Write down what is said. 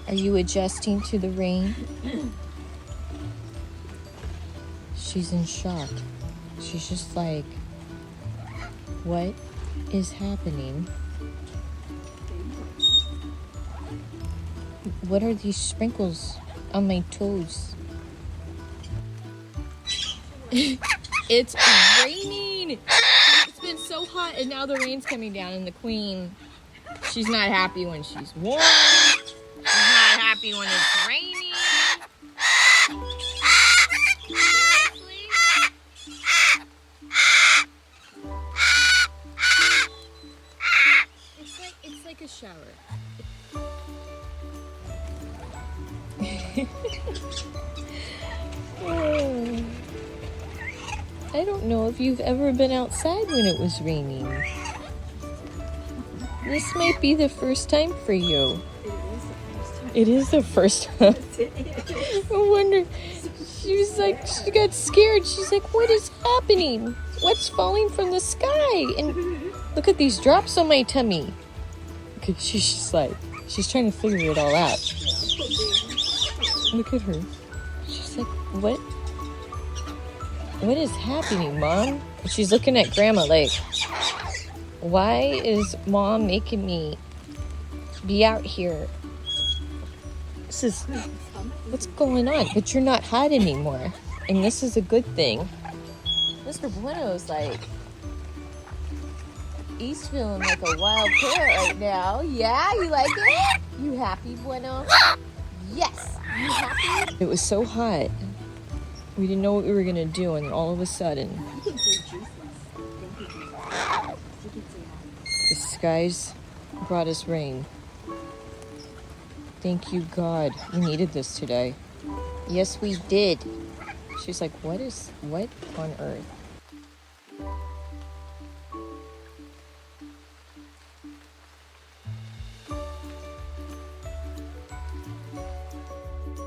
Are you adjusting to the rain? She's in shock. She's just like, what is happening? What are these sprinkles on my toes? It's raining. It's been so hot and now the rain's coming down and the queen, she's not happy when she's warm. She's not happy when it's raining. Seriously? It's like a shower. Oh. I don't know if you've ever been outside when it was raining. This might be the first time for you. It is the first time. I wonder. She was like, she got scared. She's like, what is happening? What's falling from the sky? And look at these drops on my tummy. Okay, she's just like, she's trying to figure it all out. Look at her. She's like, what? What is happening, Mom? And she's looking at Grandma like, why is Mom making me be out here? This is, what's going on? But you're not hot anymore. And this is a good thing. Mr. Bueno's like, he's feeling like a wild parrot right now. Yeah, you like it? You happy, Bueno? Yes. You happy? It was so hot. We didn't know what we were going to do, and all of a sudden, the skies brought us rain. Thank you, God. We needed this today. Yes, we did. She's like, what on earth?